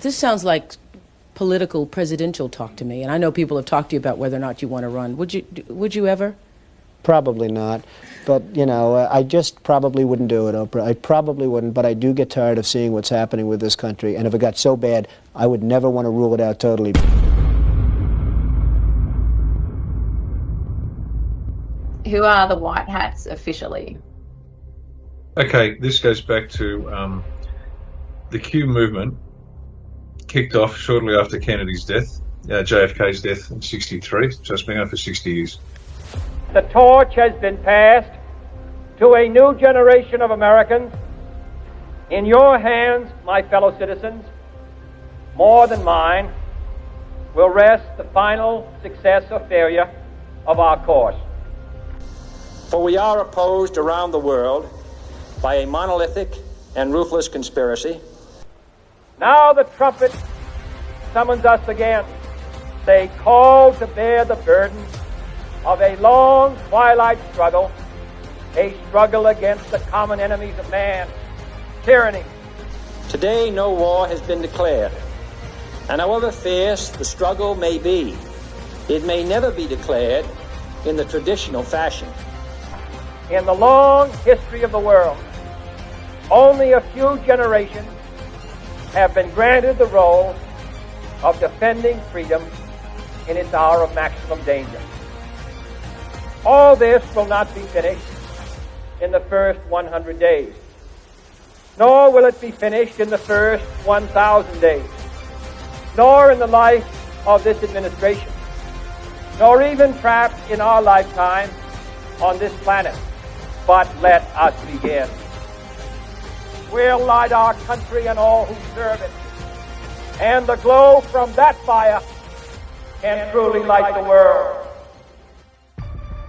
This sounds like political presidential talk to me, and I know people have talked to you about whether or not you want to run. Would you ever? Probably not. But, you know, I just probably wouldn't do it, Oprah. I probably wouldn't, but I do get tired of seeing what's happening with this country. And if it got so bad, I would never want to rule it out totally. Who are the White Hats officially? Okay, this goes back to the Q movement. Kicked off shortly after Kennedy's death, JFK's death in '63, so it's been going for 60 years. The torch has been passed to a new generation of Americans. In your hands, my fellow citizens, more than mine, will rest the final success or failure of our course. For we are opposed around the world by a monolithic and ruthless conspiracy. Now the trumpet summons us again. They call to bear the burden of a long twilight struggle, a struggle against the common enemies of man, tyranny. Today no war has been declared, and however fierce the struggle may be, it may never be declared in the traditional fashion. In the long history of the world, only a few generations have been granted the role of defending freedom in its hour of maximum danger. All this will not be finished in the first 100 days, nor will it be finished in the first 1,000 days, nor in the life of this administration, nor even perhaps in our lifetime on this planet. But let us begin. We'll light our country and all who serve it, and the glow from that fire can truly light the world.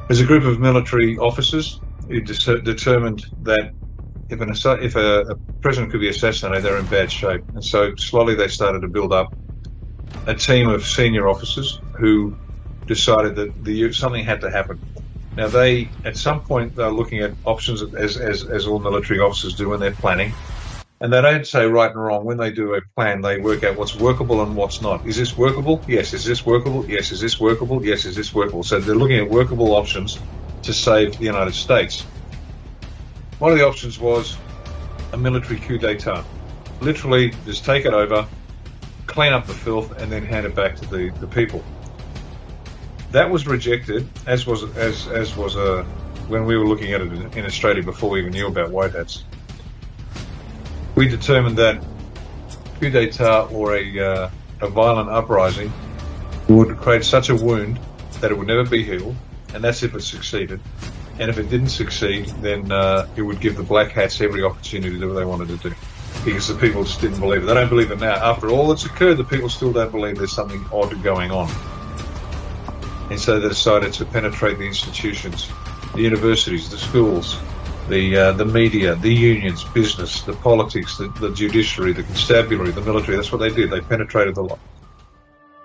There's a group of military officers who determined that if a president could be assassinated, they're in bad shape. And so slowly they started to build up a team of senior officers who decided that something had to happen. Now at some point, they're looking at options as all military officers do when they're planning. And they don't say right and wrong. When they do a plan, they work out what's workable and what's not. Is this workable? Yes. Is this workable? Yes. Is this workable? Yes. Is this workable? So they're looking at workable options to save the United States. One of the options was a military coup d'etat. Literally, just take it over, clean up the filth, and then hand it back to the people. That was rejected, as was when we were looking at it in Australia before we even knew about white hats. We determined that coup d'etat or a violent uprising would create such a wound that it would never be healed, and that's if it succeeded. And if it didn't succeed, then it would give the black hats every opportunity to do what they wanted to do, because the people just didn't believe it. They don't believe it now. After all that's occurred, the people still don't believe there's something odd going on. And so they decided to penetrate the institutions, the universities, the schools, the media, the unions, business, the politics, the judiciary, the constabulary, the military. That's what they did. They penetrated the lot.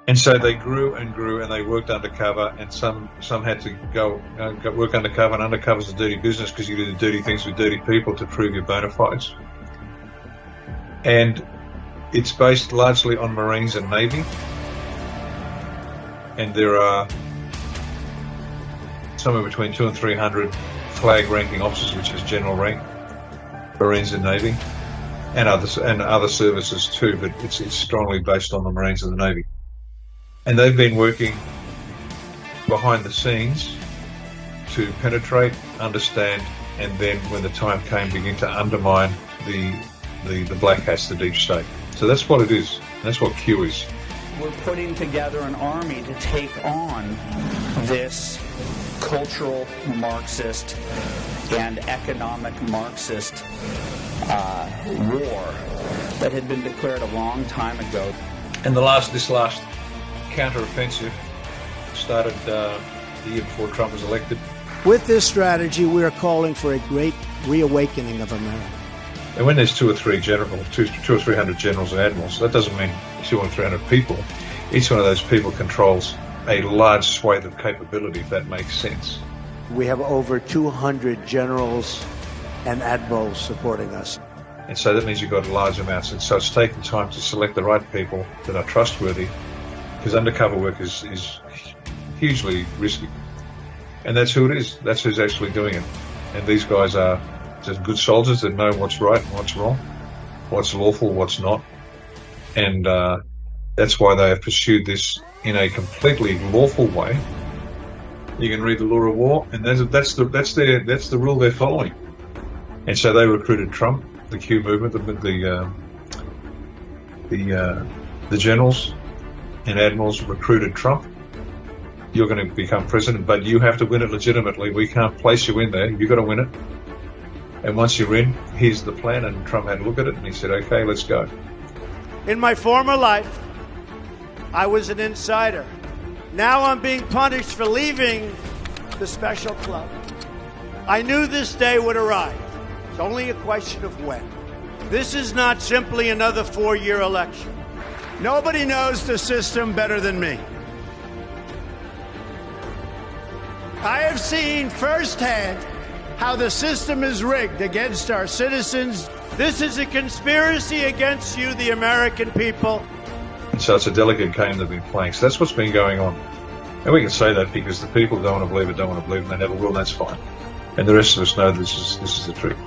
And so they grew and grew, and they worked undercover, and some had to go work undercover, and undercover's a dirty business because you do the dirty things with dirty people to prove your bona fides. And it's based largely on Marines and Navy. And there are somewhere between 200 and 300 flag-ranking officers, which is general rank, Marines and Navy, and other services too, but it's strongly based on the Marines and the Navy. And they've been working behind the scenes to penetrate, understand, and then when the time came, begin to undermine the black hats, the deep state. So that's what it is. That's what Q is. We're putting together an army to take on this cultural Marxist and economic Marxist war that had been declared a long time ago. And this last counter-offensive started the year before Trump was elected. With this strategy, we are calling for a great reawakening of America. And when there's 200 or 300 generals and admirals, that doesn't mean 200 or 300 people. Each one of those people controls a large swathe of capability, if that makes sense. We have over 200 generals and admirals supporting us. And so that means you've got large amounts. And so it's taking time to select the right people that are trustworthy, because undercover work is hugely risky. And that's who it is. That's who's actually doing it. And these guys are just good soldiers that know what's right and what's wrong, what's lawful, what's not. And that's why they have pursued this in a completely lawful way. You can read the law of war, and that's the rule they're following. And so they recruited Trump, the Q movement, the generals and admirals recruited Trump. You're going to become president, but you have to win it legitimately. We can't place you in there. You've got to win it. And once you're in, here's the plan. And Trump had a look at it, and he said, okay, let's go. In my former life, I was an insider. Now I'm being punished for leaving the special club. I knew this day would arrive. It's only a question of when. This is not simply another 4-year election. Nobody knows the system better than me. I have seen firsthand how the system is rigged against our citizens. This is a conspiracy against you, the American people. And so it's a delicate game they've been playing. So that's what's been going on. And we can say that because the people don't want to believe it, don't want to believe it, and they never will, and that's fine. And the rest of us know this is the truth.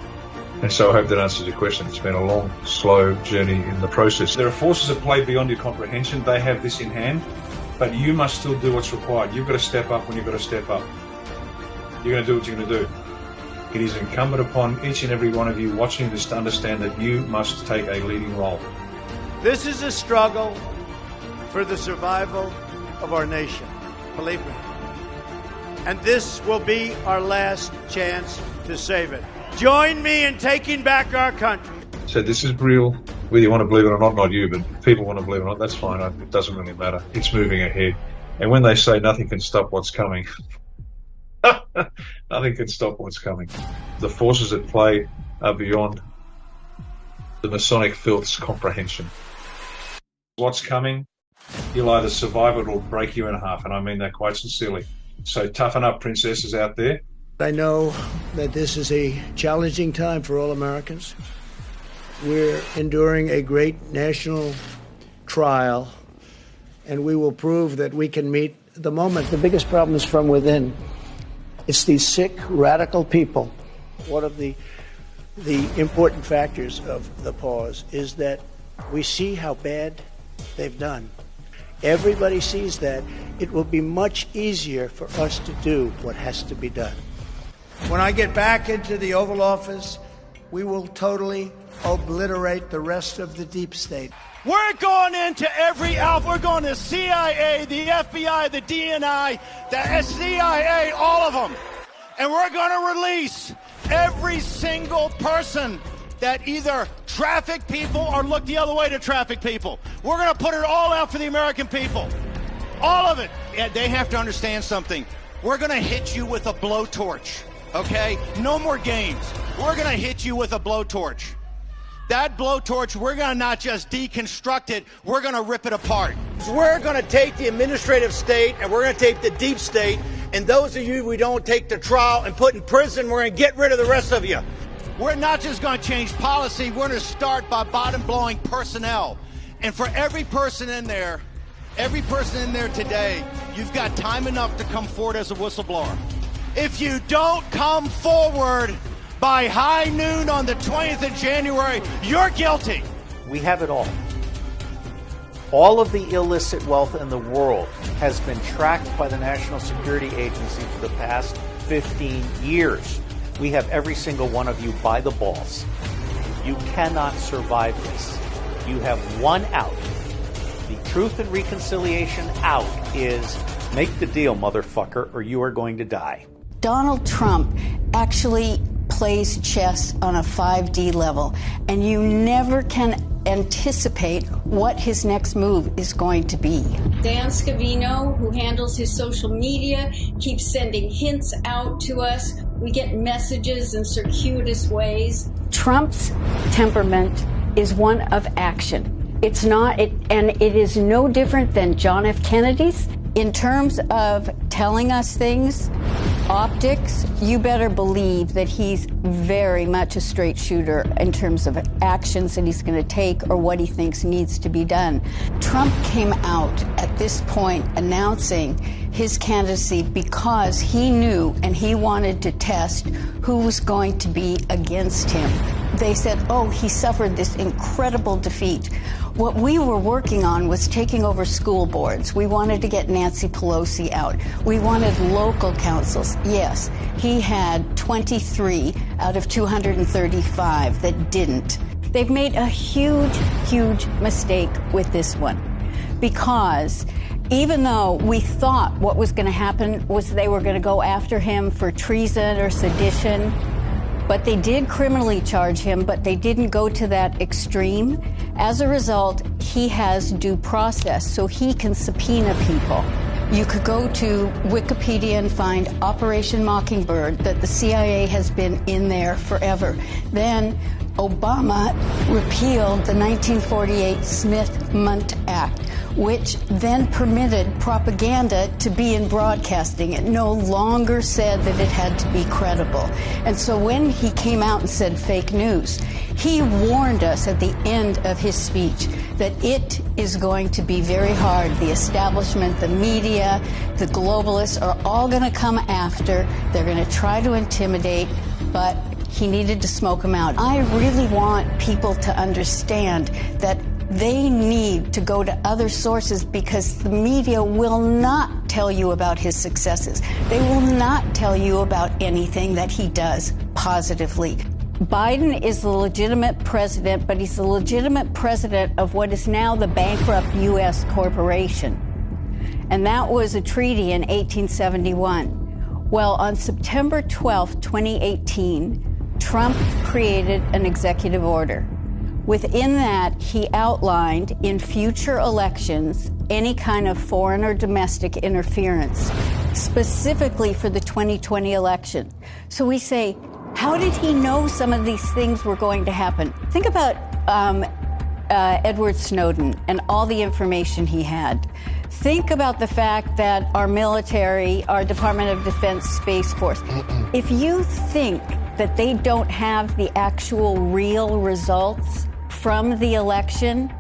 And so I hope that answers your question. It's been a long, slow journey in the process. There are forces at play beyond your comprehension. They have this in hand, but you must still do what's required. You've got to step up when you've got to step up. You're going to do what you're going to do. It is incumbent upon each and every one of you watching this to understand that you must take a leading role. This is a struggle for the survival of our nation. Believe me. And this will be our last chance to save it. Join me in taking back our country. So this is real. Whether you want to believe it or not, not you, but if people want to believe it or not, that's fine. It doesn't really matter. It's moving ahead. And when they say nothing can stop what's coming, nothing can stop what's coming. The forces at play are beyond the Masonic filth's comprehension. What's coming, you'll either survive it or break you in half, and I mean that quite sincerely. So toughen up, princesses out there. I know that this is a challenging time for all Americans. We're enduring a great national trial, and we will prove that we can meet the moment. The biggest problem is from within. It's these sick, radical people. One of the important factors of the pause is that we see how bad they've done. Everybody sees that. It will be much easier for us to do what has to be done. When I get back into the Oval Office, we will totally obliterate the rest of the deep state. We're going into every alpha. We're going to CIA, the FBI, the DNI, the CIA, all of them. And we're going to release every single person that either traffic people or look the other way to traffic people. We're going to put it all out for the American people. All of it. Yeah, they have to understand something. We're going to hit you with a blowtorch, okay? No more games. We're going to hit you with a blowtorch. That blowtorch, we're going to not just deconstruct it, we're going to rip it apart. We're going to take the administrative state and we're going to take the deep state, and those of you we don't take to trial and put in prison, we're going to get rid of the rest of you. We're not just going to change policy, we're going to start by bottom-blowing personnel. And for every person in there today, you've got time enough to come forward as a whistleblower. If you don't come forward by high noon on the 20th of January, you're guilty. We have it all. All of the illicit wealth in the world has been tracked by the National Security Agency for the past 15 years. We have every single one of you by the balls. You cannot survive this. You have one out. The Truth and Reconciliation out is make the deal, motherfucker, or you are going to die. Donald Trump actually plays chess on a 5D level, and you never can anticipate what his next move is going to be. Dan Scavino, who handles his social media, keeps sending hints out to us. We get messages in circuitous ways. Trump's temperament is one of action. It's not, and it is no different than John F. Kennedy's in terms of telling us things, optics, you better believe that he's very much a straight shooter in terms of actions that he's going to take or what he thinks needs to be done. Trump came out at this point announcing his candidacy because he knew and he wanted to test who was going to be against him. They said, oh, he suffered this incredible defeat. What we were working on was taking over school boards. We wanted to get Nancy Pelosi out. We wanted local councils. Yes, he had 23 out of 235 that didn't. They've made a huge, huge mistake with this one because even though we thought what was going to happen was they were going to go after him for treason or sedition, but they did criminally charge him, but they didn't go to that extreme. As a result, he has due process, so he can subpoena people. You could go to Wikipedia and find Operation Mockingbird, that the CIA has been in there forever. Then Obama repealed the 1948 Smith-Mundt Act, which then permitted propaganda to be in broadcasting. It no longer said that it had to be credible. And so when he came out and said fake news, he warned us at the end of his speech that it is going to be very hard. The establishment, the media, the globalists are all going to come after. They're going to try to intimidate, but he needed to smoke them out. I really want people to understand that they need to go to other sources because the media will not tell you about his successes. They will not tell you about anything that he does positively. Biden is the legitimate president, but he's the legitimate president of what is now the bankrupt U.S. corporation. And that was a treaty in 1871. Well, on September 12, 2018, Trump created an executive order. Within that, he outlined in future elections any kind of foreign or domestic interference, specifically for the 2020 election. So we say, how did he know some of these things were going to happen? Think about Edward Snowden and all the information he had. Think about the fact that our military, our Department of Defense Space Force, if you think that they don't have the actual real results from the election,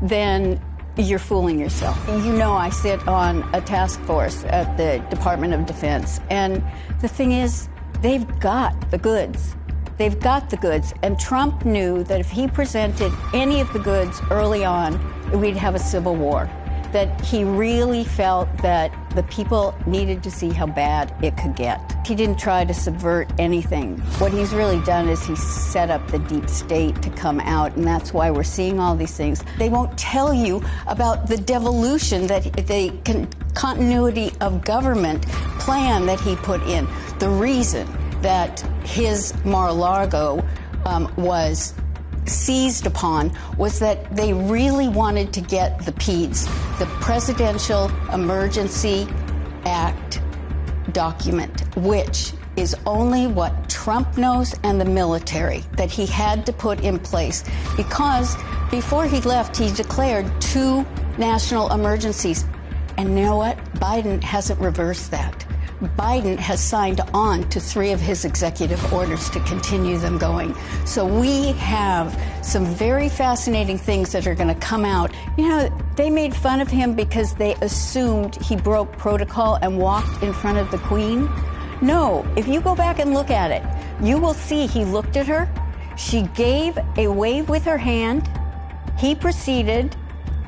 then you're fooling yourself. You know, I sit on a task force at the Department of Defense, and the thing is, they've got the goods. They've got the goods, and Trump knew that if he presented any of the goods early on, we'd have a civil war. That he really felt that the people needed to see how bad it could get. He didn't try to subvert anything. What he's really done is he's set up the deep state to come out, and that's why we're seeing all these things. They won't tell you about the devolution, that the continuity of government plan that he put in. The reason that his Mar-a-Lago was seized upon was that they really wanted to get the PEDS, the Presidential Emergency Act document, which is only what Trump knows and the military, that he had to put in place. Because before he left, he declared 2 national emergencies. And you know what? Biden hasn't reversed that. Biden has signed on to 3 of his executive orders to continue them going. So we have some very fascinating things that are going to come out. You know, they made fun of him because they assumed he broke protocol and walked in front of the Queen. No, if you go back and look at it, you will see he looked at her. She gave a wave with her hand. He proceeded.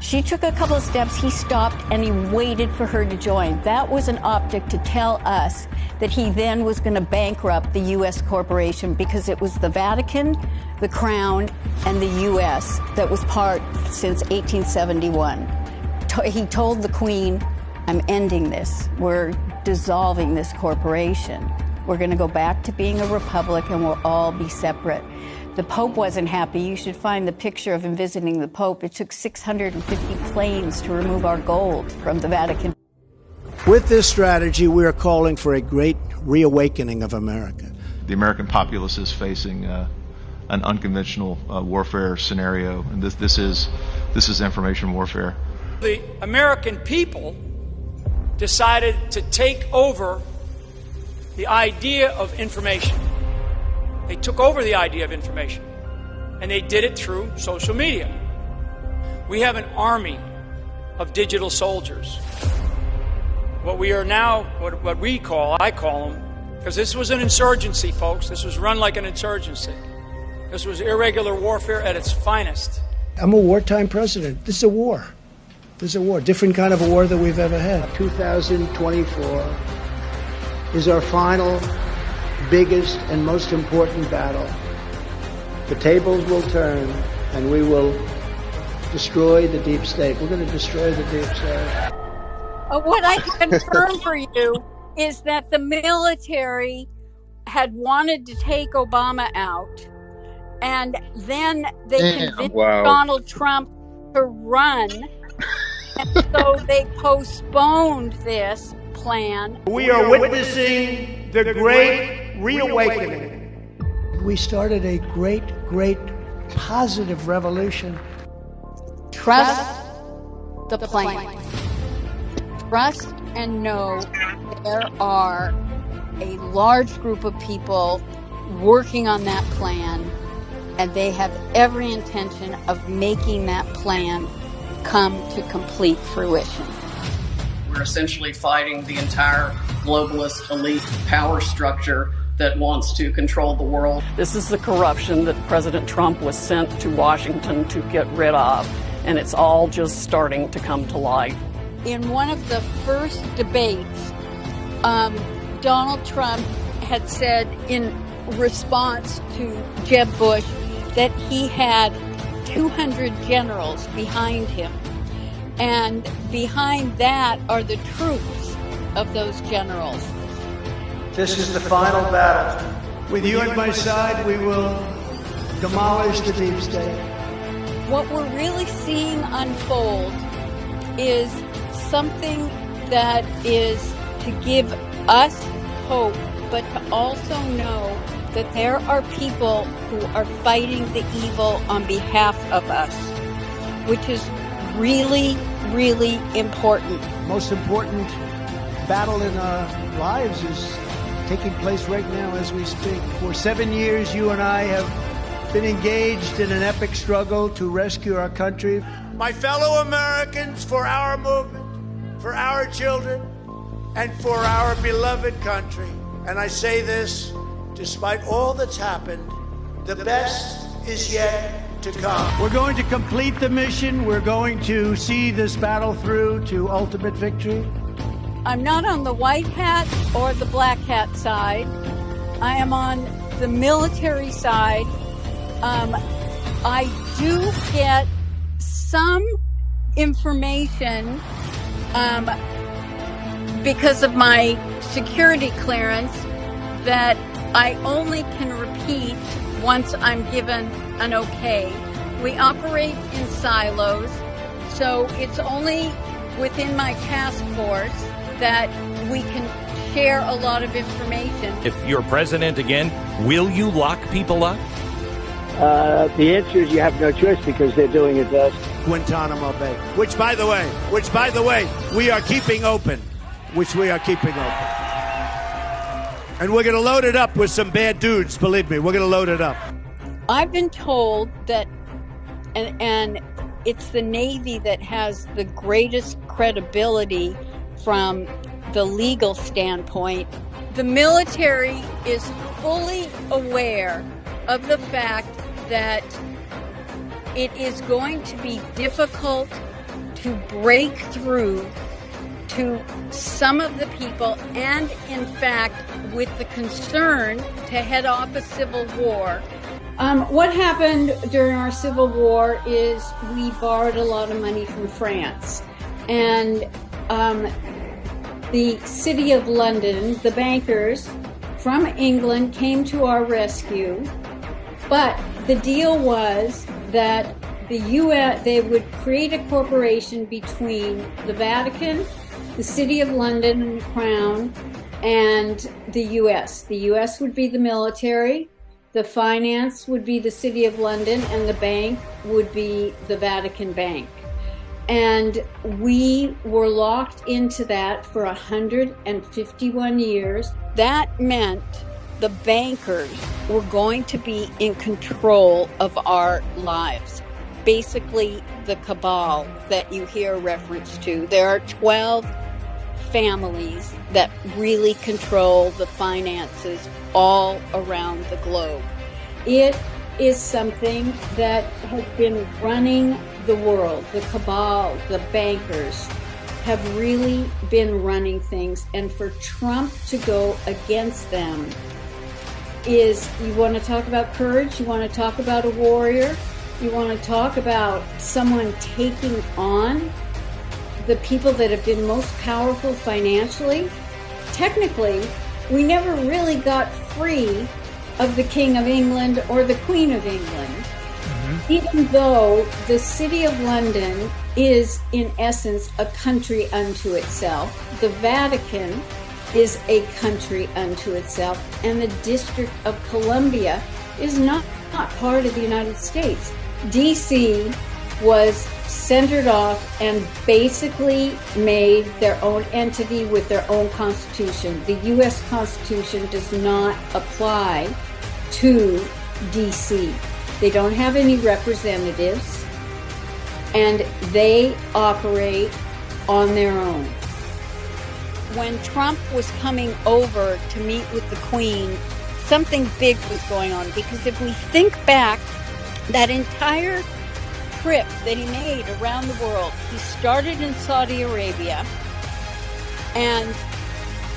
She took a couple of steps, he stopped, and he waited for her to join. That was an optic to tell us that he then was going to bankrupt the U.S. corporation, because it was the Vatican, the Crown, and the U.S. that was part since 1871. He told the Queen, I'm ending this. We're dissolving this corporation. We're going to go back to being a republic, and we'll all be separate. The Pope wasn't happy. You should find the picture of him visiting the Pope. It took 650 planes to remove our gold from the Vatican. With this strategy, we are calling for a great reawakening of America. The American populace is facing an unconventional warfare scenario, and this is information warfare. The American people decided to take over the idea of information. They took over the idea of information, and they did it through social media. We have an army of digital soldiers. What we are now, what I call them, because this was an insurgency, folks. This was run like an insurgency. This was irregular warfare at its finest. I'm a wartime president. This is a war. This is a war, different kind of a war than we've ever had. 2024 is our final, biggest, and most important battle. The tables will turn, and we will destroy the deep state. We're going to destroy the deep state. What I can confirm for you is that the military had wanted to take Obama out, and then they convinced Donald Trump to run, and so they postponed this plan. We are witnessing the great reawakening. We started a great, great positive revolution. Trust the plan. Trust and know there are a large group of people working on that plan, and they have every intention of making that plan come to complete fruition. We're essentially fighting the entire globalist elite power structure that wants to control the world. This is the corruption that President Trump was sent to Washington to get rid of, and it's all just starting to come to light. In one of the first debates, Donald Trump had said in response to Jeb Bush that he had 200 generals behind him. And behind that are the troops of those generals. This is the final battle. With you at my side, we will demolish the deep state. What we're really seeing unfold is something that is to give us hope, but to also know that there are people who are fighting the evil on behalf of us, which is really, really important. Most important battle in our lives is taking place right now as we speak. For 7 years, you and I have been engaged in an epic struggle to rescue our country. My fellow Americans, for our movement, for our children, and for our beloved country. And I say this, despite all that's happened, the best is yet to come. We're going to complete the mission. We're going to see this battle through to ultimate victory. I'm not on the white hat or the black hat side. I am on the military side. I do get some information because of my security clearance that I only can repeat once I'm given an okay. We operate in silos, so it's only within my task force that we can share a lot of information. If you're president again, will you lock people up? The answer is you have no choice because they're doing it to us. Guantanamo Bay, which by the way, we are keeping open. And we're going to load it up with some bad dudes, believe me. We're going to load it up. I've been told that, and it's the Navy that has the greatest credibility from the legal standpoint. The military is fully aware of the fact that it is going to be difficult to break through to some of the people, and in fact, with the concern to head off a civil war. What happened during our Civil War is we borrowed a lot of money from France. And the City of London, the bankers from England, came to our rescue. But the deal was that the U.S., they would create a corporation between the Vatican, the City of London and the Crown, and the U.S. The U.S. would be the military, the finance would be the City of London, and the bank would be the Vatican Bank. And we were locked into that for 151 years. That meant the bankers were going to be in control of our lives. Basically, the cabal that you hear reference to. There are 12 families that really control the finances all around the globe. It is something that has been running the world. The cabal, the bankers have really been running things. And for Trump to go against them is, you want to talk about courage? You want to talk about a warrior? You want to talk about someone taking on the people that have been most powerful financially? Technically, we never really got free of the King of England or the Queen of England, even though the City of London is, in essence, a country unto itself. The Vatican is a country unto itself, and the District of Columbia is not part of the United States. D.C. was centered off and basically made their own entity with their own constitution. The U.S. Constitution does not apply to D.C. They don't have any representatives, and they operate on their own. When Trump was coming over to meet with the Queen, something big was going on, because if we think back, that entire trip that he made around the world, he started in Saudi Arabia, and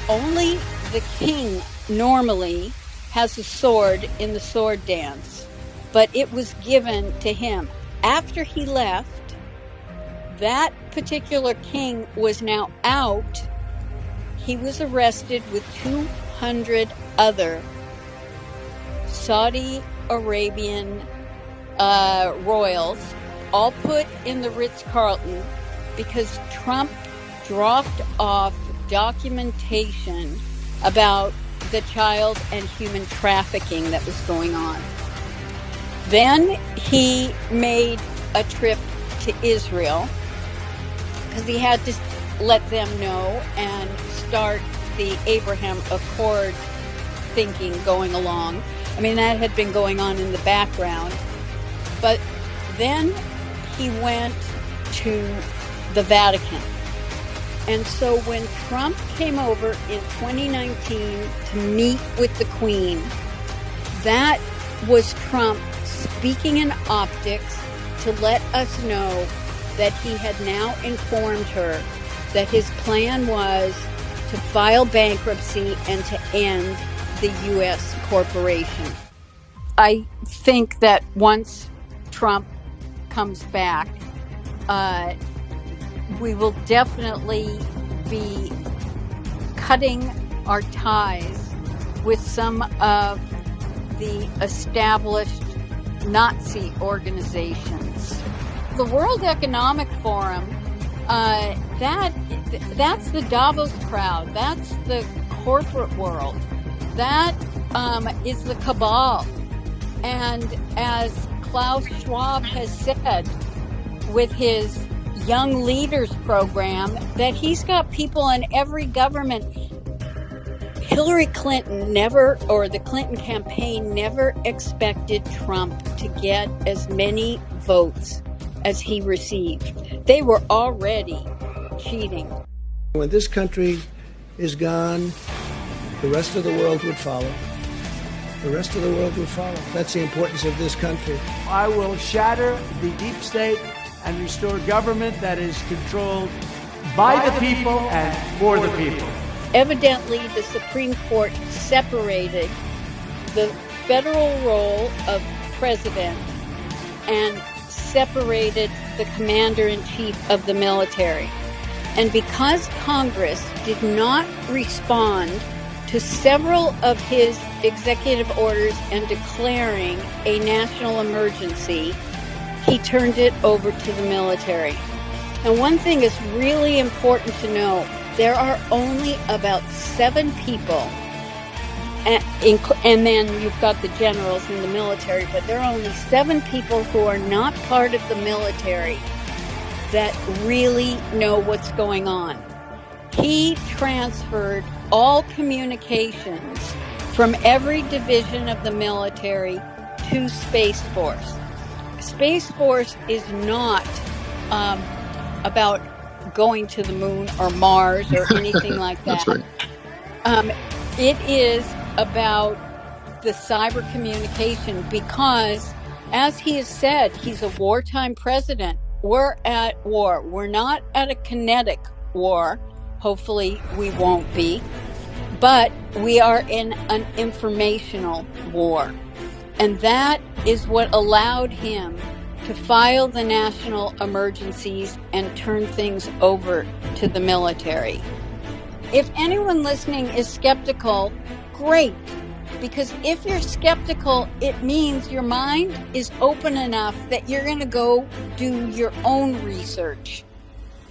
only the king normally has a sword in the sword dance, but it was given to him. After he left, that particular king was now out. He was arrested with 200 other Saudi Arabian royals, all put in the Ritz-Carlton because Trump dropped off documentation about the child and human trafficking that was going on. Then he made a trip to Israel because he had to let them know and start the Abraham Accord thinking going along. I mean, that had been going on in the background. But then he went to the Vatican. And so when Trump came over in 2019 to meet with the Queen, that was Trump speaking in optics to let us know that he had now informed her that his plan was to file bankruptcy and to end the U.S. corporation. I think that once Trump comes back, we will definitely be cutting our ties with some of the established Nazi organizations. The World Economic Forum, that's the Davos crowd. That's the corporate world. That is the cabal. And as Klaus Schwab has said with his Young Leaders program, that he's got people in every government. Hillary Clinton never, or the Clinton campaign never expected Trump to get as many votes as he received. They were already cheating. When this country is gone, the rest of the world would follow. The rest of the world would follow. That's the importance of this country. I will shatter the deep state and restore government that is controlled by the people and for the people. Evidently, the Supreme Court separated the federal role of president and separated the commander-in-chief of the military. And because Congress did not respond to several of his executive orders and declaring a national emergency, he turned it over to the military. And one thing is really important to know. There are only about 7 people, and then you've got the generals in the military, but there are only 7 people who are not part of the military that really know what's going on. He transferred all communications from every division of the military to Space Force. Space Force is not about going to the moon or Mars or anything like that. That's right. It is about the cyber communication because, as he has said, he's a wartime president. We're at war. We're not at a kinetic war. Hopefully we won't be. But we are in an informational war. And that is what allowed him to file the national emergencies and turn things over to the military. If anyone listening is skeptical, great. Because if you're skeptical, it means your mind is open enough that you're going to go do your own research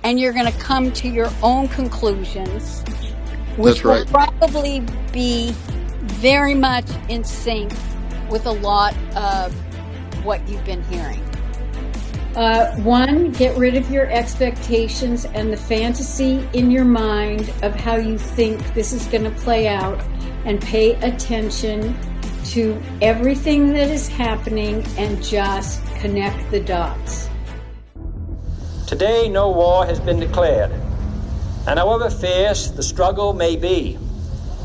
and you're going to come to your own conclusions, which will probably be very much in sync with a lot of what you've been hearing. One, get rid of your expectations and the fantasy in your mind of how you think this is going to play out, and pay attention to everything that is happening and just connect the dots. Today, no war has been declared, and however fierce the struggle may be,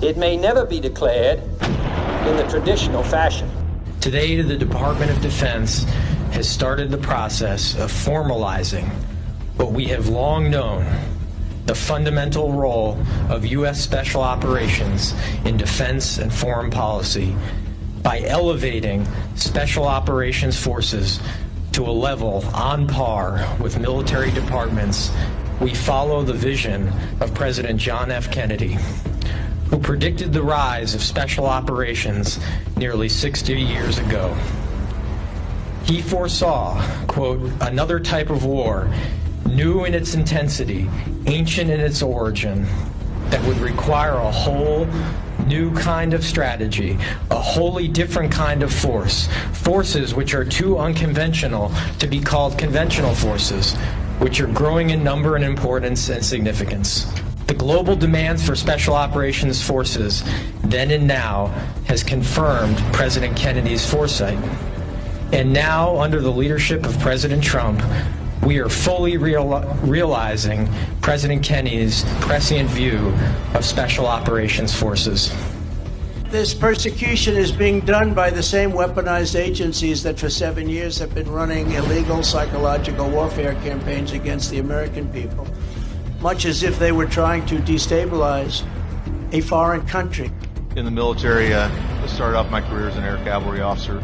it may never be declared in the traditional fashion. Today, the Department of Defense has started the process of formalizing what we have long known, the fundamental role of U.S. Special Operations in defense and foreign policy by elevating Special Operations forces to a level on par with military departments. We follow the vision of President John F. Kennedy, who predicted the rise of Special Operations nearly 60 years ago. He foresaw, quote, another type of war, new in its intensity, ancient in its origin, that would require a whole new kind of strategy, a wholly different kind of force, forces which are too unconventional to be called conventional forces, which are growing in number and importance and significance. The global demands for Special Operations forces, then and now, has confirmed President Kennedy's foresight. And now, under the leadership of President Trump, we are fully realizing President Kennedy's prescient view of Special Operations forces. This persecution is being done by the same weaponized agencies that for 7 years have been running illegal psychological warfare campaigns against the American people, much as if they were trying to destabilize a foreign country. In the military, I started off my career as an air cavalry officer,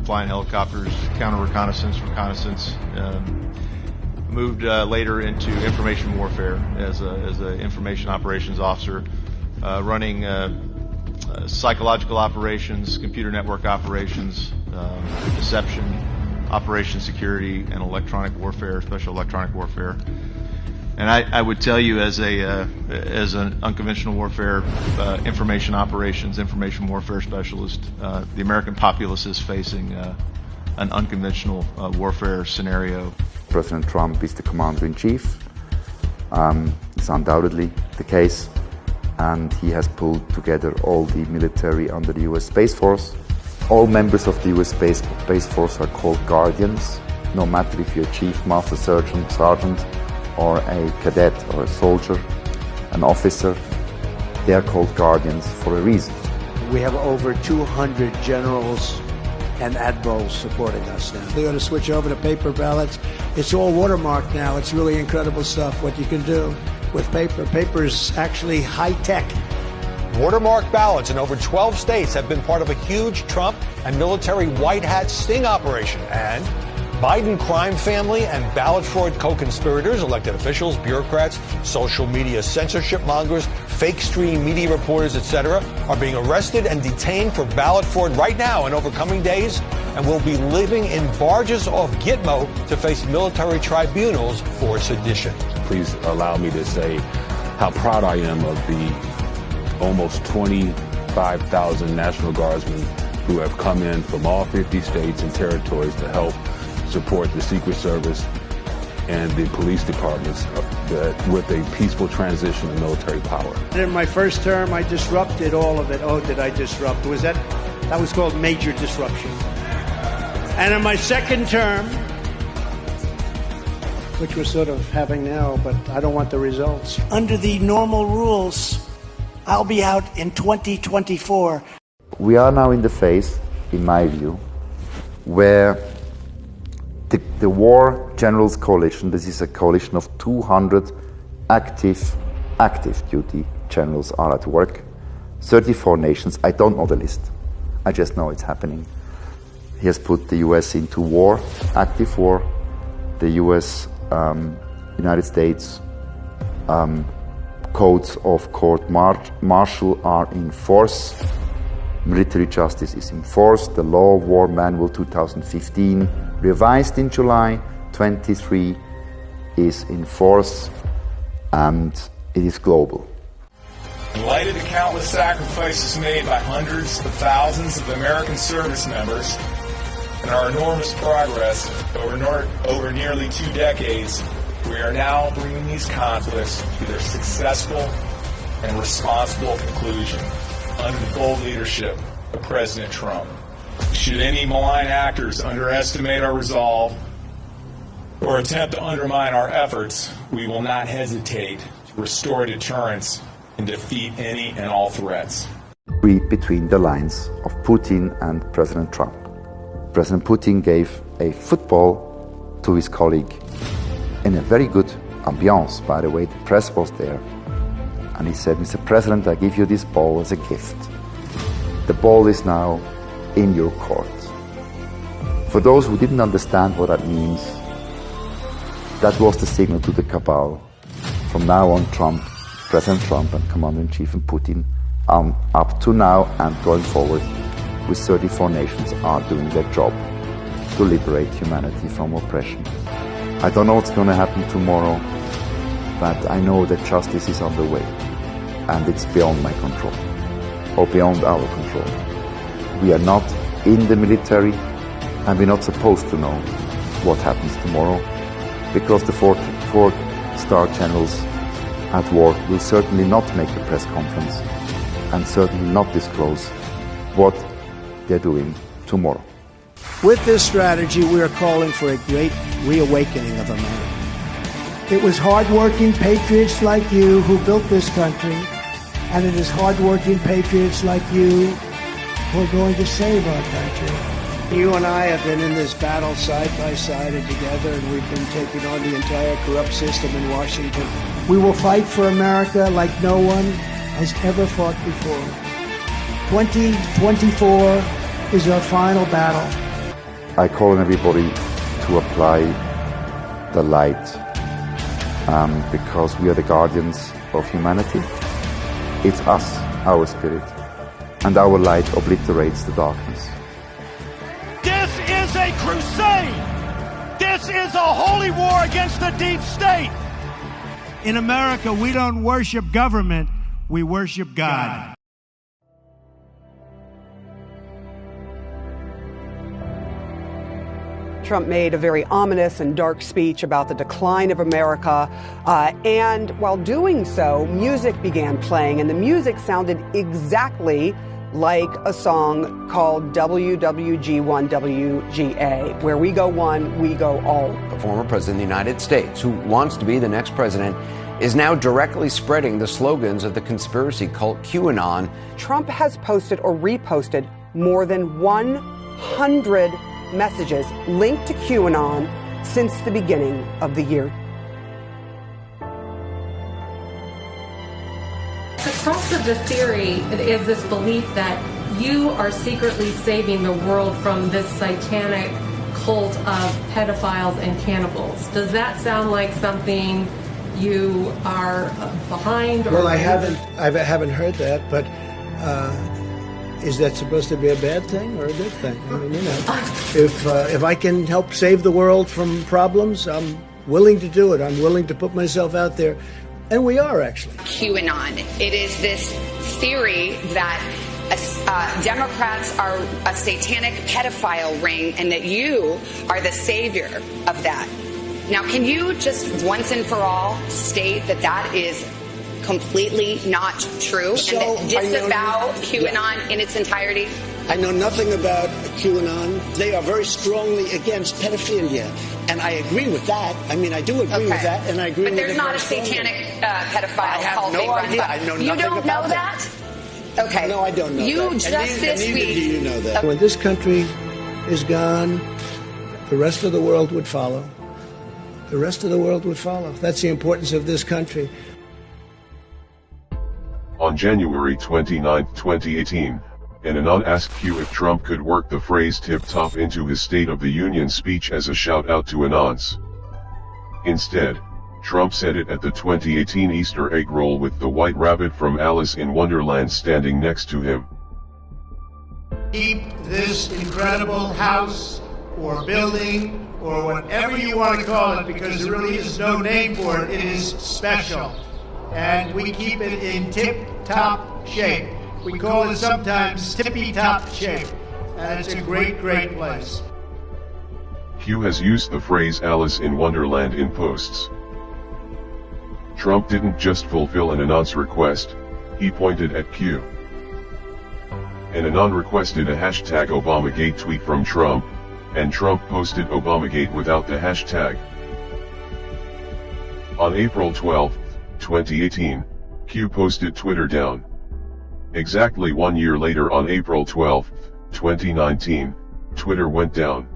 flying helicopters, counter-reconnaissance, reconnaissance. Moved later into information warfare as a information operations officer, running psychological operations, computer network operations, deception, operation security, and electronic warfare, special electronic warfare. And I would tell you, as an unconventional warfare, information operations, information warfare specialist, the American populace is facing an unconventional warfare scenario. President Trump is the commander-in-chief. It's undoubtedly the case, and he has pulled together all the military under the U.S. Space Force. All members of the U.S. Space Force are called guardians, no matter if you're a chief, master sergeant, or a cadet or a soldier, an officer. They are called guardians for a reason. We have over 200 generals and admirals supporting us now. They're going to switch over to paper ballots. It's all watermarked now. It's really incredible stuff what you can do with paper. Paper is actually high tech. Watermark ballots in over 12 states have been part of a huge Trump and military white hat sting operation. And Biden crime family and ballot fraud co-conspirators, elected officials, bureaucrats, social media censorship mongers, fake stream media reporters, etc., are being arrested and detained for ballot fraud right now and over coming days, and will be living in barges off Gitmo to face military tribunals for sedition. Please allow me to say how proud I am of the almost 25,000 National Guardsmen who have come in from all 50 states and territories to help support the Secret Service and the police departments with a peaceful transition of military power. In my first term, I disrupted all of it. Oh, did I disrupt? That was called major disruption. And in my second term, which we're sort of having now, but I don't want the results. Under the normal rules, I'll be out in 2024. We are now in the phase, in my view, where the War Generals Coalition, this is a coalition of 200 active duty generals are at work, 34 nations. I don't know the list. I just know it's happening. He has put the US into war, active war. The US, United States codes of court martial are in force. Military justice is in force. The Law of War Manual 2015, revised in July 23, is in force, and it is global. In light of the countless sacrifices made by hundreds of thousands of American service members and our enormous progress over nearly 2 decades, we are now bringing these conflicts to their successful and responsible conclusion under the bold leadership of President Trump. Should any malign actors underestimate our resolve or attempt to undermine our efforts, we will not hesitate to restore deterrence and defeat any and all threats. Read between the lines of Putin and President Trump. President Putin gave a football to his colleague in a very good ambiance, by the way. The press was there. And he said, Mr. President, I give you this ball as a gift. The ball is now in your court. For those who didn't understand what that means, that was the signal to the cabal. From now on, President Trump and Commander-in-Chief and Putin, up to now and going forward, with 34 nations, are doing their job to liberate humanity from oppression. I don't know what's going to happen tomorrow, but I know that justice is on the way, and it's beyond my control, or beyond our control. We are not in the military, and we're not supposed to know what happens tomorrow, because the four-star generals at war will certainly not make a press conference, and certainly not disclose what they're doing tomorrow. With this strategy, we are calling for a great reawakening of America. It was hardworking patriots like you who built this country, and it is hardworking patriots like you who are going to save our country. You and I have been in this battle side by side and together, and we've been taking on the entire corrupt system in Washington. We will fight for America like no one has ever fought before. 2024 is our final battle. I call on everybody to apply the light, because we are the guardians of humanity. It's us, our spirit, and our light obliterates the darkness. This is a crusade. This is a holy war against the deep state. In America, we don't worship government, we worship God. Trump made a very ominous and dark speech about the decline of America, and while doing so, music began playing, and the music sounded exactly like a song called WWG1WGA, where we go one, we go all. The former president of the United States, who wants to be the next president, is now directly spreading the slogans of the conspiracy cult QAnon. Trump has posted or reposted more than 100 messages linked to QAnon since the beginning of the year. The crux of the theory is this belief that you are secretly saving the world from this satanic cult of pedophiles and cannibals. Does that sound like something you are behind? Or well, I haven't heard that, but is that supposed to be a bad thing or a good thing? I mean, you know, if I can help save the world from problems, I'm willing to do it. I'm willing to put myself out there. And we are, actually. QAnon. It is this theory that Democrats are a satanic pedophile ring and that you are the savior of that. Now, can you just once and for all state that that is completely not true So, and that disavow QAnon in its entirety? I know nothing about QAnon. They are very strongly against pedophilia. And I agree with that. I mean, I do agree with that, and I agree with it. But there's not a very strongly. satanic pedophile I have cult no being run idea. by. I know You nothing don't about know that. Okay. No, I don't know You that. just this neither week. do you know that. When this country is gone, the rest of the world would follow. The rest of the world would follow. That's the importance of this country. On January 29, 2018, an anon asked Q if Trump could work the phrase tip-top into his State of the Union speech as a shout-out to anons. Instead, Trump said it at the 2018 Easter egg roll with the White Rabbit from Alice in Wonderland standing next to him. Keep this incredible house or building or whatever you want to call it, because there really is no name for it. It is special. And we keep it in tip-top shape. We call it sometimes tippy-top shape. And it's a great, great place. Q has used the phrase Alice in Wonderland in posts. Trump didn't just fulfill an anon's request, he pointed at Q. An anon requested a hashtag Obamagate tweet from Trump, and Trump posted Obamagate without the hashtag. On April 12, 2018, Q posted Twitter down. Exactly 1 year later on April 12, 2019, Twitter went down.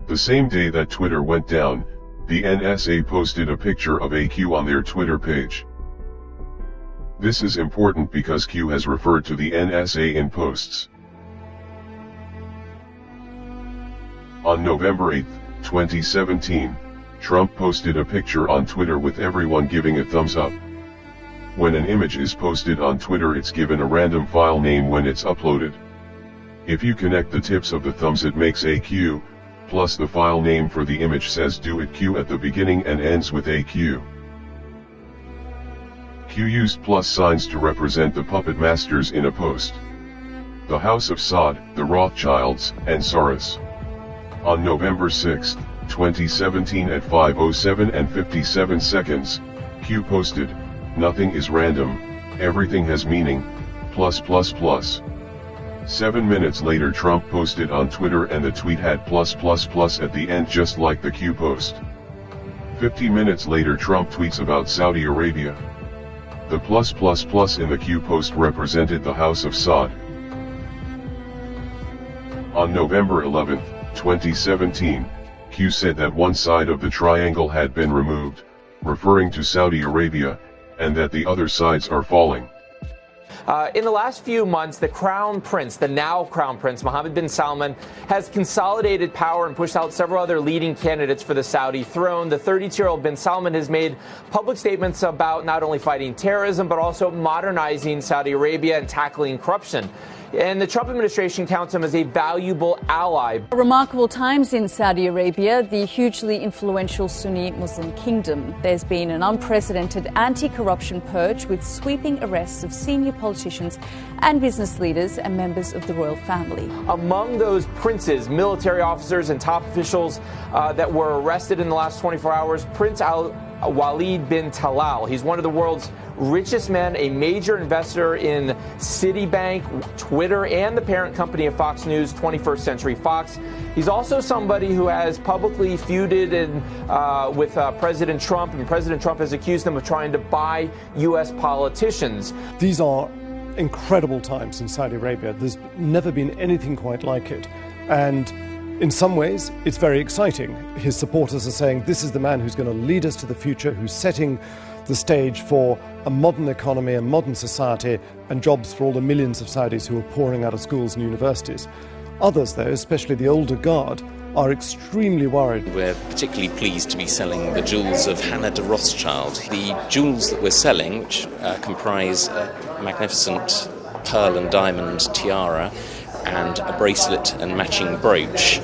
The same day that Twitter went down, the NSA posted a picture of a Q on their Twitter page. This is important because Q has referred to the NSA in posts. On November 8, 2017, Trump posted a picture on Twitter with everyone giving a thumbs up. When an image is posted on Twitter, it's given a random file name when it's uploaded. If you connect the tips of the thumbs, it makes a Q, plus the file name for the image says do it Q at the beginning and ends with a Q. Q used plus signs to represent the puppet masters in a post. The House of Saud, the Rothschilds, and Soros. On November 6, 2017 at 5:07 and 57 seconds, Q posted, "Nothing is random, everything has meaning, plus plus plus." 7 minutes later Trump posted on Twitter and the tweet had plus plus plus at the end just like the Q post. 50 minutes later Trump tweets about Saudi Arabia. The plus plus plus in the Q post represented the House of Saud. On November 11, 2017, Q said that one side of the triangle had been removed, referring to Saudi Arabia, and that the other sides are falling. In the last few months, the Crown Prince, the now Crown Prince, Mohammed bin Salman, has consolidated power and pushed out several other leading candidates for the Saudi throne. The 32-year-old bin Salman has made public statements about not only fighting terrorism, but also modernizing Saudi Arabia and tackling corruption. And the Trump administration counts him as a valuable ally. Remarkable times in Saudi Arabia, the hugely influential Sunni Muslim kingdom. There's been an unprecedented anti-corruption purge with sweeping arrests of senior politicians and business leaders and members of the royal family. Among those princes, military officers and top officials that were arrested in the last 24 hours, Prince Walid bin Talal. He's one of the world's richest men, a major investor in Citibank, Twitter, and the parent company of Fox News, 21st Century Fox. He's also somebody who has publicly feuded with President Trump, and President Trump has accused him of trying to buy U.S. politicians. These are incredible times in Saudi Arabia. There's never been anything quite like it. And in some ways, it's very exciting. His supporters are saying this is the man who's going to lead us to the future, who's setting the stage for a modern economy, a modern society, and jobs for all the millions of Saudis who are pouring out of schools and universities. Others, though, especially the older guard, are extremely worried. We're particularly pleased to be selling the jewels of Hannah de Rothschild. The jewels that we're selling, which comprise a magnificent pearl and diamond tiara and a bracelet and matching brooch.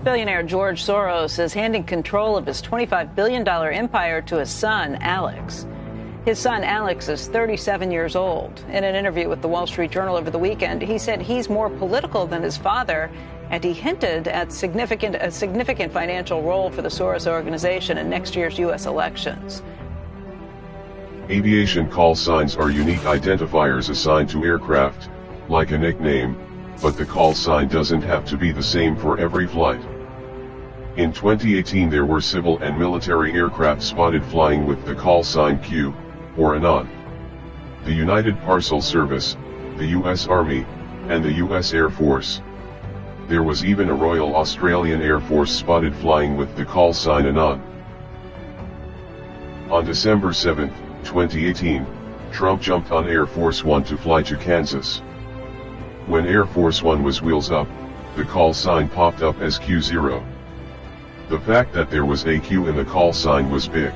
Billionaire George Soros is handing control of his $25 billion empire to his son, Alex. His son, Alex, is 37 years old. In an interview with the Wall Street Journal over the weekend, he said he's more political than his father And he hinted at a significant financial role for the Soros organization in next year's U.S. elections. Aviation call signs are unique identifiers assigned to aircraft, like a nickname, but the call sign doesn't have to be the same for every flight. In 2018 there were civil and military aircraft spotted flying with the call sign Q, or ANON. The United Parcel Service, the U.S. Army, and the U.S. Air Force. There was even a Royal Australian Air Force spotted flying with the call sign ANON. On December 7, 2018, Trump jumped on Air Force One to fly to Kansas. When Air Force One was wheels up, the call sign popped up as Q0. The fact that there was a Q in the call sign was big,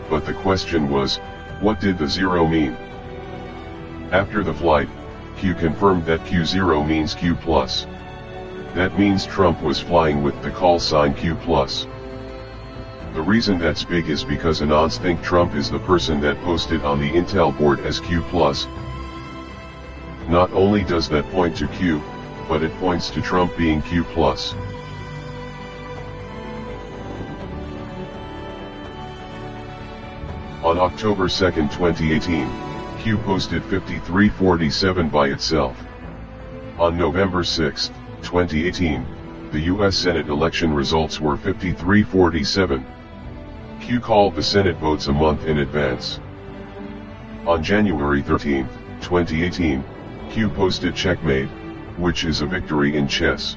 but the question was, what did the zero mean? After the flight, Q confirmed that Q0 means Q+. That means Trump was flying with the call sign Q+. The reason that's big is because Anons think Trump is the person that posted on the Intel board as Q+. Not only does that point to Q, but it points to Trump being Q+. On October 2, 2018, Q posted 5347 by itself. On November 6, 2018, the U.S. Senate election results were 5347. Q called the Senate votes a month in advance. On January 13, 2018, Q posted checkmate, which is a victory in chess.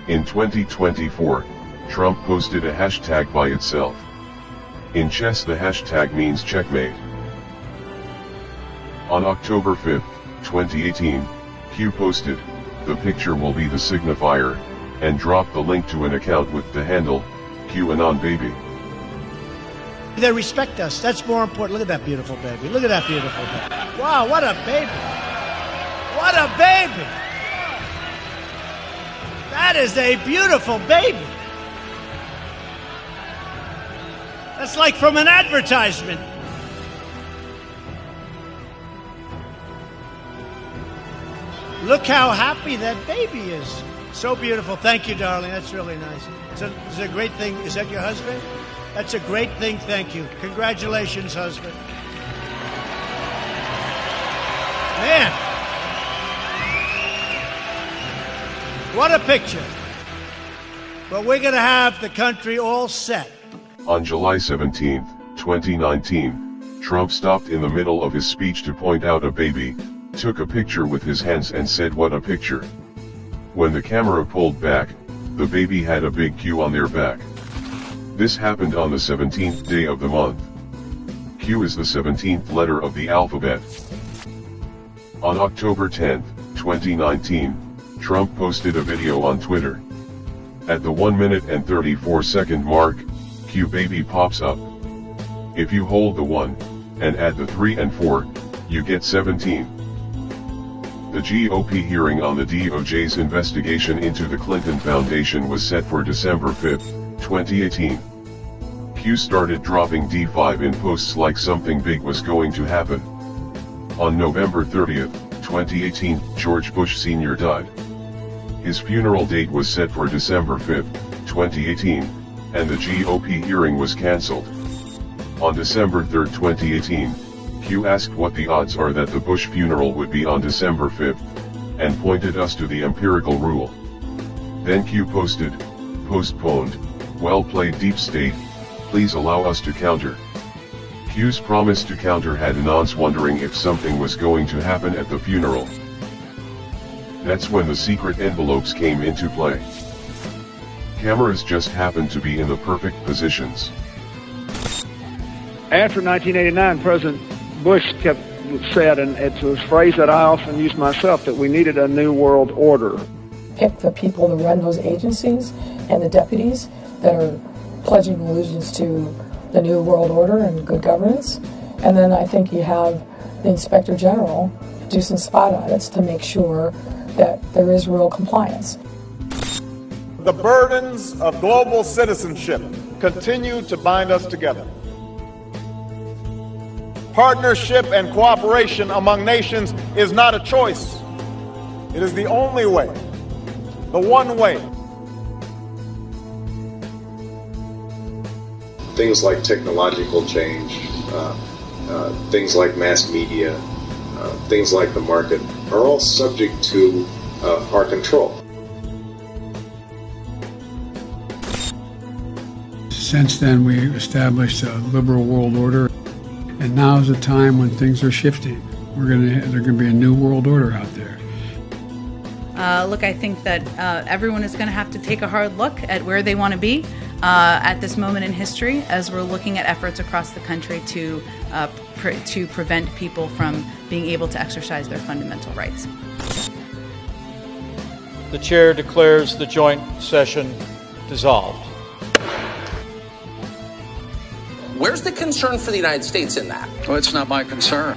In 2024, Trump posted a hashtag by itself. In chess the hashtag means checkmate. On October 5, 2018, Q posted, "The picture will be the signifier," and dropped the link to an account with the handle, QAnon Baby. They respect us. That's more important. Look at that beautiful baby. Look at that beautiful baby. Wow, what a baby. What a baby. That is a beautiful baby. That's like from an advertisement. Look how happy that baby is. So beautiful. Thank you, darling. That's really nice. It's a great thing. Is that your husband? That's a great thing. Thank you. Congratulations, husband. Man. What a picture. But we're going to have the country all set. On July 17, 2019, Trump stopped in the middle of his speech to point out a baby, took a picture with his hands and said, "What a picture." When the camera pulled back, the baby had a big Q on their back. This happened on the 17th day of the month. Q is the 17th letter of the alphabet. On October 10, 2019, Trump posted a video on Twitter. At the 1 minute and 34 second mark, Q baby pops up. If you hold the 1, and add the 3 and 4, you get 17. The GOP hearing on the DOJ's investigation into the Clinton Foundation was set for December 5, 2018. Q started dropping D5 in posts like something big was going to happen. On November 30, 2018, George Bush Sr. died. His funeral date was set for December 5, 2018, and the GOP hearing was cancelled. On December 3, 2018, Q asked what the odds are that the Bush funeral would be on December 5, and pointed us to the empirical rule. Then Q posted, "Postponed, well played Deep State, please allow us to counter." Q's promise to counter had Anons wondering if something was going to happen at the funeral. That's when the secret envelopes came into play. Cameras just happened to be in the perfect positions. After 1989, President Bush said, and it's a phrase that I often use myself, that we needed a new world order. Pick the people to run those agencies and the deputies that are pledging allegiance to the new world order and good governance. And then I think you have the Inspector General do some spot audits to make sure that there is real compliance. The burdens of global citizenship continue to bind us together. Partnership and cooperation among nations is not a choice. It is the only way the one way. Things like technological change, things like mass media, things like the market are all subject to our control. Since then, we established a liberal world order, and now is a time when things are shifting. There's going to be a new world order out there. Look, I think that everyone is going to have to take a hard look at where they want to be at this moment in history, as we're looking at efforts across the country to prevent people from being able to exercise their fundamental rights. The chair declares the joint session dissolved. Where's the concern for the United States in that? Well, it's not my concern.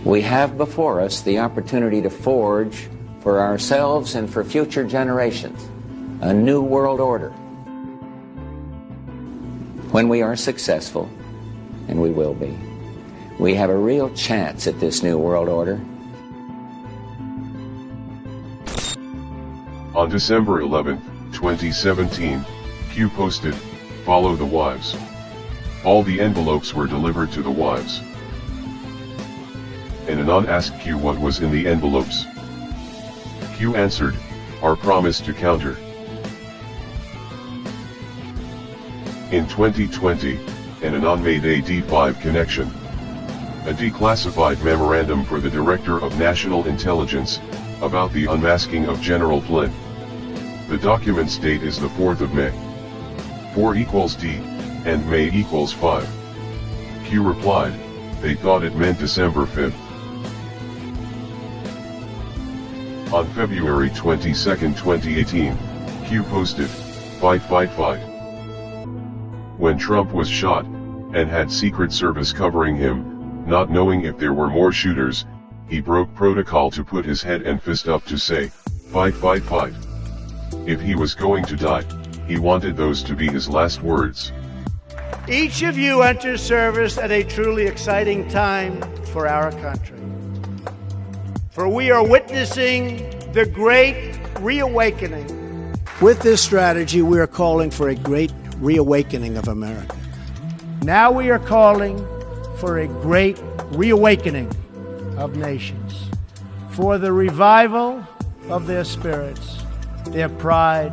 We have before us the opportunity to forge for ourselves and for future generations a new world order. When we are successful, and we will be, we have a real chance at this new world order. On December 11, 2017, Q posted, "Follow the wives." All the envelopes were delivered to the wives. An anon asked Q what was in the envelopes. Q answered, "Our promise to counter." In 2020, an anon made a D5 connection. A declassified memorandum for the Director of National Intelligence, about the unmasking of General Flynn. The document's date is the 4th of May. 4 equals D, and May equals 5. Q replied, they thought it meant December 5th. On February 22, 2018, Q posted, "Fight, fight, fight." When Trump was shot, and had Secret Service covering him, not knowing if there were more shooters, he broke protocol to put his head and fist up to say, "Fight, fight, fight." If he was going to die, he wanted those to be his last words. Each of you enters service at a truly exciting time for our country. For we are witnessing the great reawakening. With this strategy, we are calling for a great reawakening of America. Now we are calling for a great reawakening of nations, for the revival of their spirits, their pride,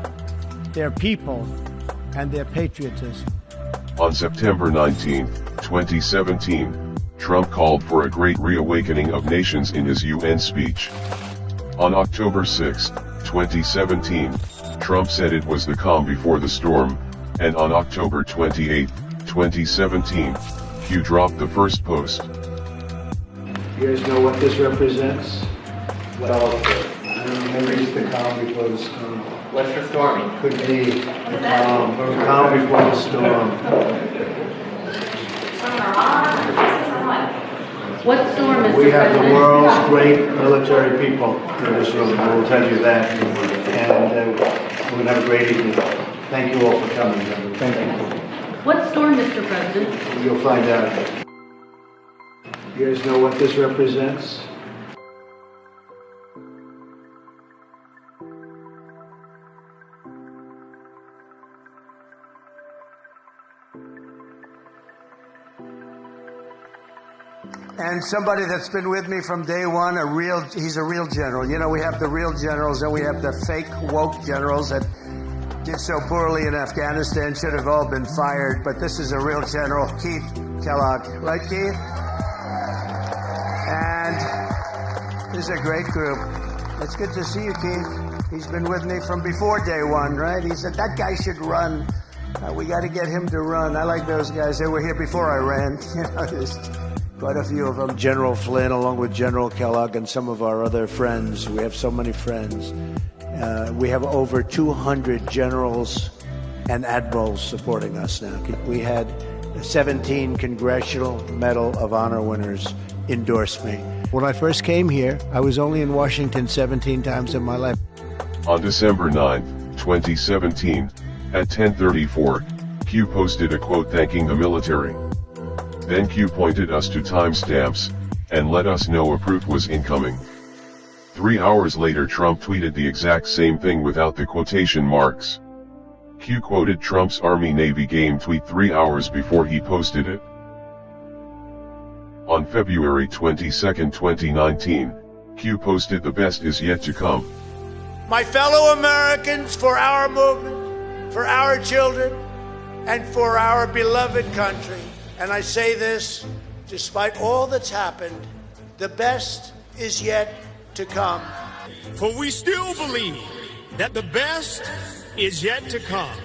their people, and their patriotism. On September 19, 2017, Trump called for a great reawakening of nations in his UN speech. On October 6, 2017, Trump said it was the calm before the storm, and on October 28, 2017, Q dropped the first post. You guys know what this represents? Well, I don't know, maybe it's the calm before the storm. What's the storming? Could be the calm before the storm. What storm is We have the President? world's great military people in this room, I will tell you that. And we're going to have a great evening. Thank you all for coming. Thank you. What storm, Mr. President? You'll find out. You guys know what this represents? And somebody that's been with me from day one, he's a real general. You know, we have the real generals and we have the fake woke generals that did so poorly in Afghanistan, should have all been fired. But this is a real general, Keith Kellogg. Right, Keith? And this is a great group. It's good to see you, Keith. He's been with me from before day one, right? He said, that guy should run. We got to get him to run. I like those guys. They were here before I ran. You know, there's quite a few of them. General Flynn, along with General Kellogg and some of our other friends. We have so many friends. We have over 200 generals and admirals supporting us now. We had 17 Congressional Medal of Honor winners endorse me. When I first came here, I was only in Washington 17 times in my life. On December 9, 2017, at 10:34, Q posted a quote thanking the military. Then Q pointed us to timestamps, and let us know a proof was incoming. 3 hours later Trump tweeted the exact same thing without the quotation marks. Q quoted Trump's Army-Navy game tweet 3 hours before he posted it. On February 22, 2019, Q posted "The best is yet to come." My fellow Americans, for our movement, for our children, and for our beloved country, and I say this despite all that's happened, the best is yet to come. For we still believe that the best is yet to come.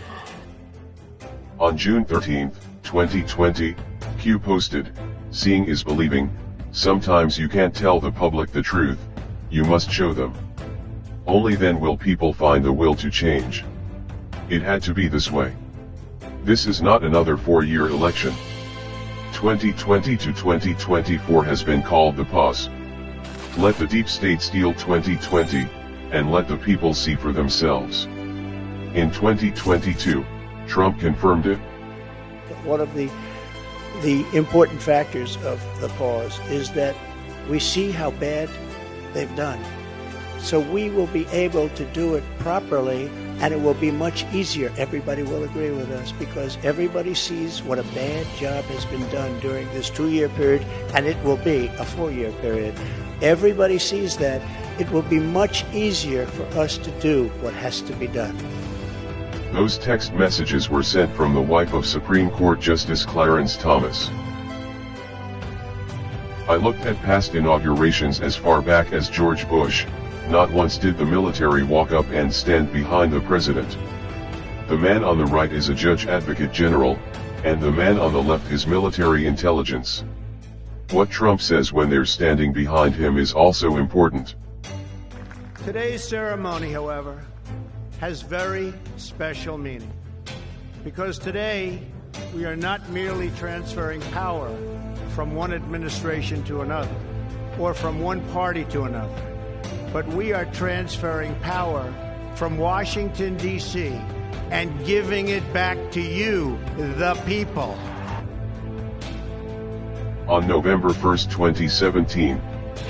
On June 13, 2020, Q posted, "Seeing is believing. Sometimes you can't tell the public the truth, you must show them. Only then will people find the will to change. It had to be this way. This is not another 4-year election. 2020 to 2024 has been called the pause. Let the deep state steal 2020, and let the people see for themselves." In 2022, Trump confirmed it. One of the important factors of the pause is that we see how bad they've done. So we will be able to do it properly, and it will be much easier. Everybody will agree with us because everybody sees what a bad job has been done during this 2-year period, and it will be a 4-year period. Everybody sees that. It will be much easier for us to do what has to be done. Those text messages were sent from the wife of Supreme Court Justice Clarence Thomas. "I looked at past inaugurations as far back as George Bush. Not once did the military walk up and stand behind the president. The man on the right is a judge advocate general, and the man on the left is military intelligence. What Trump says when they're standing behind him is also important." Today's ceremony, however, has very special meaning. Because today, we are not merely transferring power from one administration to another, or from one party to another, but we are transferring power from Washington, D.C., and giving it back to you, the people. On November 1, 2017,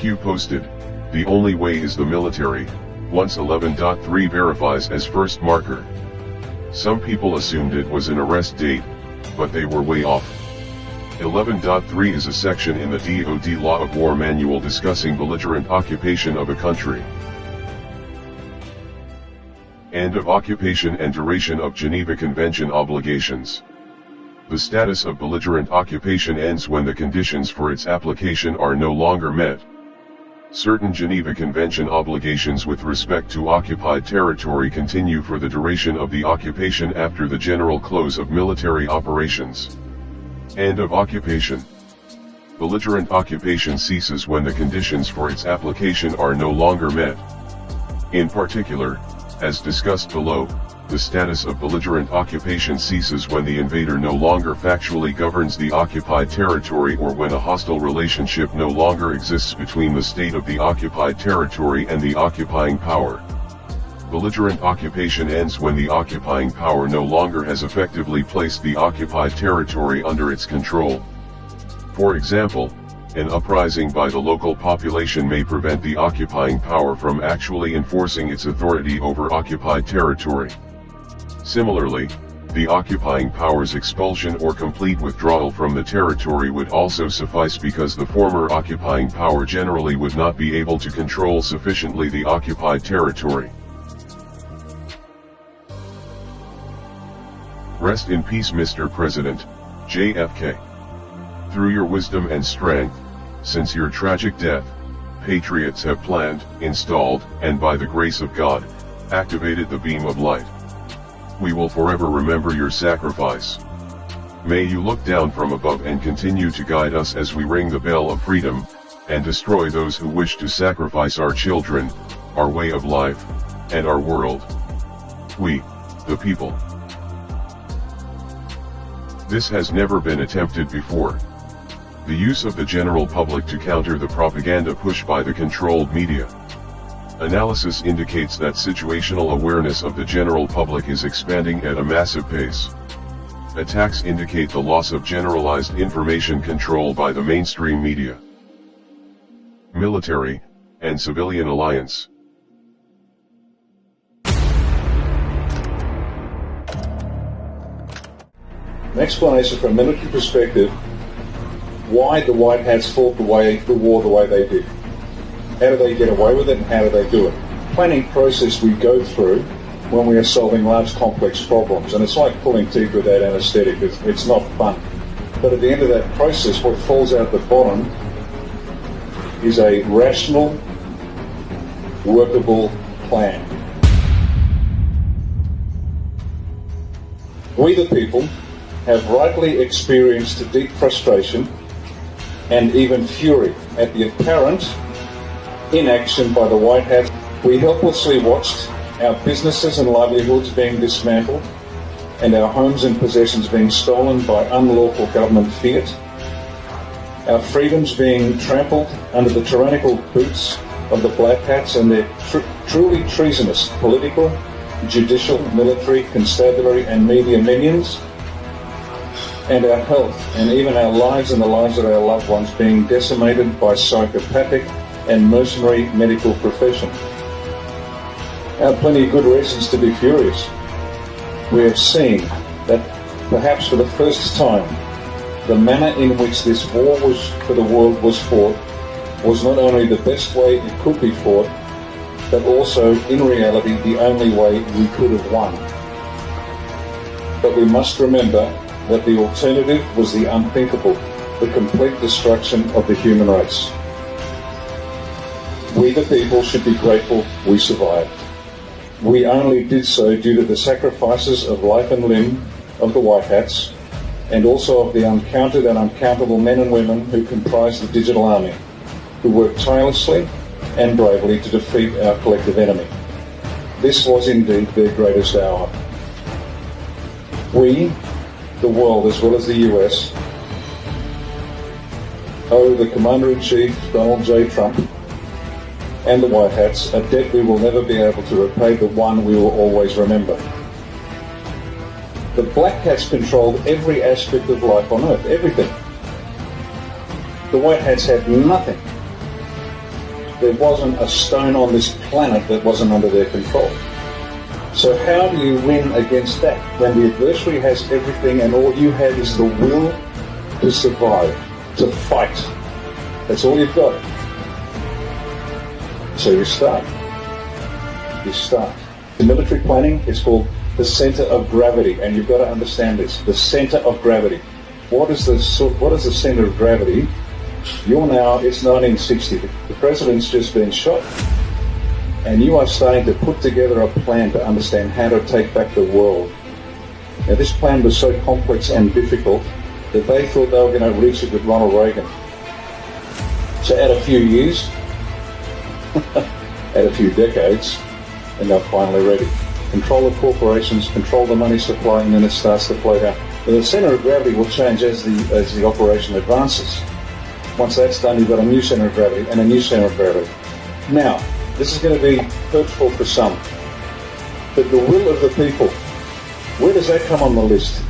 Q posted, "The only way is the military, once 11.3 verifies as first marker." Some people assumed it was an arrest date, but they were way off. 11.3 is a section in the DoD Law of War Manual discussing belligerent occupation of a country. End of occupation and duration of Geneva Convention obligations. The status of belligerent occupation ends when the conditions for its application are no longer met. Certain Geneva Convention obligations with respect to occupied territory continue for the duration of the occupation after the general close of military operations. End of occupation. Belligerent occupation ceases when the conditions for its application are no longer met. In particular, as discussed below, the status of belligerent occupation ceases when the invader no longer factually governs the occupied territory or when a hostile relationship no longer exists between the state of the occupied territory and the occupying power. Belligerent occupation ends when the occupying power no longer has effectively placed the occupied territory under its control. For example, an uprising by the local population may prevent the occupying power from actually enforcing its authority over occupied territory. Similarly, the occupying power's expulsion or complete withdrawal from the territory would also suffice because the former occupying power generally would not be able to control sufficiently the occupied territory. Rest in peace, Mr. President, JFK. Through your wisdom and strength, since your tragic death, patriots have planned, installed, and by the grace of God, activated the beam of light. We will forever remember your sacrifice. May you look down from above and continue to guide us as we ring the bell of freedom, and destroy those who wish to sacrifice our children, our way of life, and our world. We, the people. This has never been attempted before. The use of the general public to counter the propaganda pushed by the controlled media. Analysis indicates that situational awareness of the general public is expanding at a massive pace. Attacks indicate the loss of generalized information control by the mainstream media. Military, and civilian alliance. An explanation from a military perspective why the White Hats fought the war the way they did. How do they get away with it and how do they do it? Planning process we go through when we are solving large complex problems, and it's like pulling teeth without anaesthetic. It's not fun. But at the end of that process, what falls out the bottom is a rational, workable plan. We the people have rightly experienced deep frustration and even fury at the apparent inaction by the White Hats. We helplessly watched our businesses and livelihoods being dismantled and our homes and possessions being stolen by unlawful government fiat, our freedoms being trampled under the tyrannical boots of the Black Hats and their truly treasonous political, judicial, military, constabulary and media minions, and our health and even our lives and the lives of our loved ones being decimated by psychopathic and mercenary medical profession. There are plenty of good reasons to be furious. We have seen that perhaps for the first time, the manner in which this war for the world was fought was not only the best way it could be fought, but also, in reality, the only way we could have won. But we must remember that the alternative was the unthinkable, the complete destruction of the human race. We the people should be grateful we survived. We only did so due to the sacrifices of life and limb of the White Hats, and also of the uncounted and uncountable men and women who comprise the digital army, who worked tirelessly and bravely to defeat our collective enemy. This was indeed their greatest hour. We, the world as well as the US, owe the Commander-in-Chief Donald J. Trump and the White Hats a debt we will never be able to repay, but one we will always remember. The Black Hats controlled every aspect of life on Earth, everything. The White Hats had nothing. There wasn't a stone on this planet that wasn't under their control. So how do you win against that when the adversary has everything and all you have is the will to survive, to fight? That's all you've got. So you start. You start. In military planning, it's called the center of gravity, and you've got to understand this. The center of gravity. What is the center of gravity? It's 1960. The president's just been shot. And you are starting to put together a plan to understand how to take back the world. Now, this plan was so complex and difficult that they thought they were going to reach it with Ronald Reagan. So add a few years, add a few decades, and they're finally ready. Control the corporations, control the money supply, and then it starts to flow down. But the center of gravity will change as the operation advances. Once that's done, you've got a new center of gravity and a new center of gravity. Now, this is going to be hurtful for some, but the will of the people, where does that come on the list?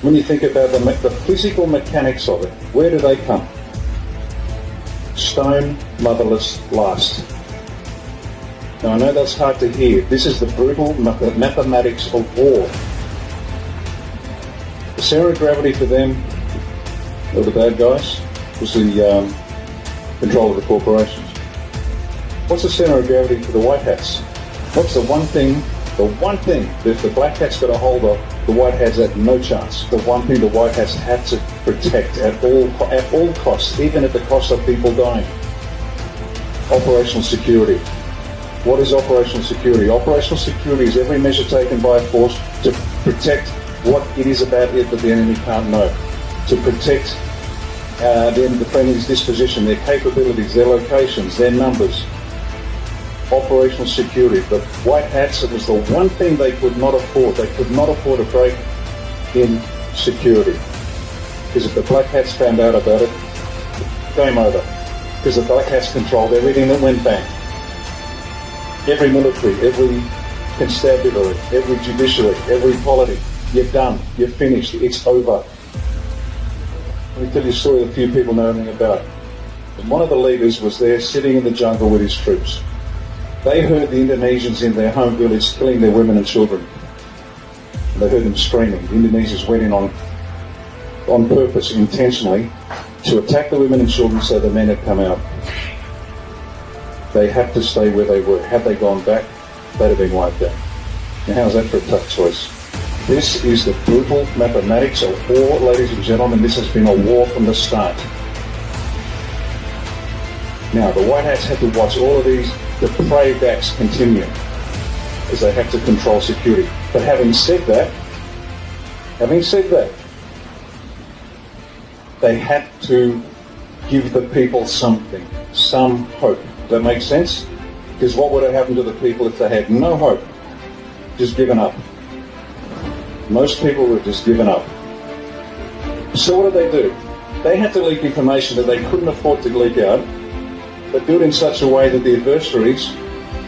When you think about the physical mechanics of it, where do they come? Stone, motherless, last. Now I know that's hard to hear. This is the brutal mathematics of war. The center of gravity for them, or the bad guys, was the control of the corporations. What's the center of gravity for the White Hats? What's the one thing that if the Black Hats got a hold of, the White Hats had no chance? The one thing the White Hats had to protect at all costs, even at the cost of people dying. Operational security. What is operational security? Operational security is every measure taken by a force to protect what it is about it that the enemy can't know. To protect the friendly's disposition, their capabilities, their locations, their numbers. Operational security. The White Hats, it was the one thing they could not afford. They could not afford a break in security. Because if the Black Hats found out about it, game over. Because the Black Hats controlled everything that went bang. Every military, every constabulary, every judiciary, every polity. You're done. You're finished. It's over. Let me tell you a story that few people know anything about. And one of the leaders was there sitting in the jungle with his troops. They heard the Indonesians in their home village killing their women and children. And they heard them screaming. The Indonesians went in on purpose, intentionally, to attack the women and children so the men had come out. They had to stay where they were. Had they gone back, they'd have been wiped out. Now how's that for a tough choice? This is the brutal mathematics of war, ladies and gentlemen. This has been a war from the start. Now, the White Hats had to watch all of these depraved acts continue as they had to control security. But having said that, they had to give the people something, some hope. Does that make sense? Because what would have happened to the people if they had no hope? Just given up. Most people were just given up. So what did they do? They had to leak information that they couldn't afford to leak out, but do it in such a way that the adversaries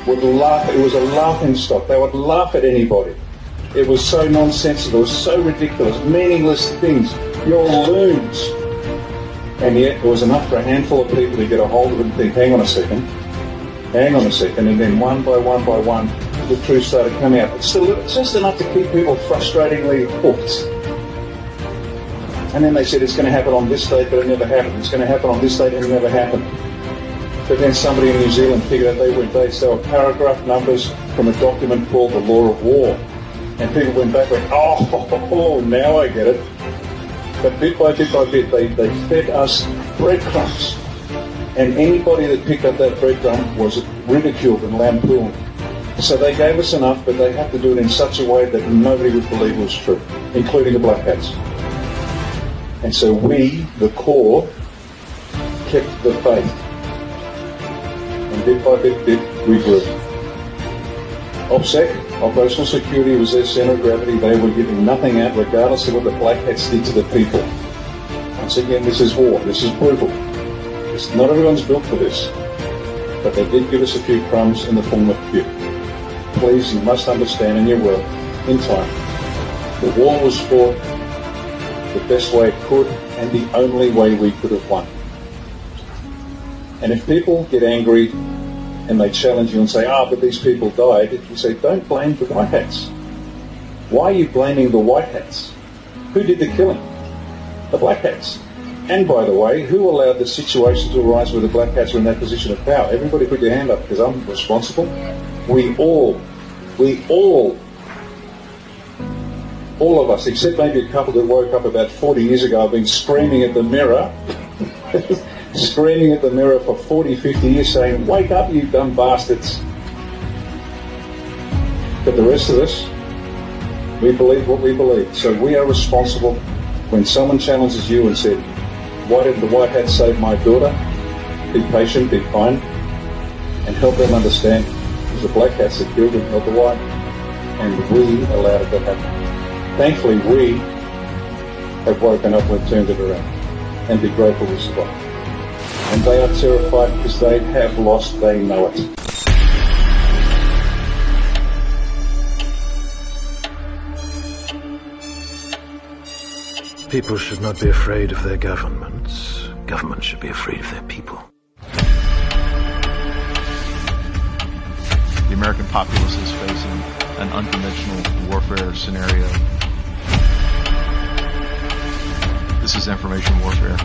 would laugh. It was a laughing stock. They would laugh at anybody. It was so nonsensical, it was so ridiculous, meaningless things. You're loons. And yet there was enough for a handful of people to get a hold of it and think, hang on a second, and then one by one, the truth started coming out. It's just enough to keep people frustratingly hooked. And then they said it's going to happen on this date, but it never happened. It's going to happen on this date, and it never happened. But then somebody in New Zealand figured out they were paragraph numbers from a document called the Law of War. And people went back and went, oh, now I get it. But bit by bit, they fed us breadcrumbs. And anybody that picked up that breadcrumb was ridiculed and lampooned. So they gave us enough, but they had to do it in such a way that nobody would believe it was true, including the Black Hats. And so we, the core, kept the faith. And bit by bit, we grew. OPSEC, Operational Security, was their centre of gravity. They were giving nothing out, regardless of what the Black Hats did to the people. Once again, this is war. This is brutal. Not everyone's built for this. But they did give us a few crumbs in the form of food. Please, you must understand, and you will, in time, the war was fought the best way it could and the only way we could have won. And if people get angry and they challenge you and say, but these people died, you say, don't blame the White Hats. Why are you blaming the White Hats? Who did the killing? The Black Hats. And by the way, who allowed the situation to arise where the Black Hats were in that position of power? Everybody put your hand up, because I'm responsible. We all of us, except maybe a couple that woke up about 40 years ago, have been screaming at the mirror, screaming at the mirror for 40, 50 years saying, wake up, you dumb bastards. But the rest of us, we believe what we believe. So we are responsible. When someone challenges you and said, why didn't the White Hats save my daughter? Be patient, be kind, and help them understand it was the Black Hats that killed them, not the White. And we allowed it to happen. Thankfully, we have woken up and turned it around. And be grateful we survived. And they are terrified because they have lost, they know it. People should not be afraid of their governments. Governments should be afraid of their people. The American populace is facing an unconventional warfare scenario. This is information warfare.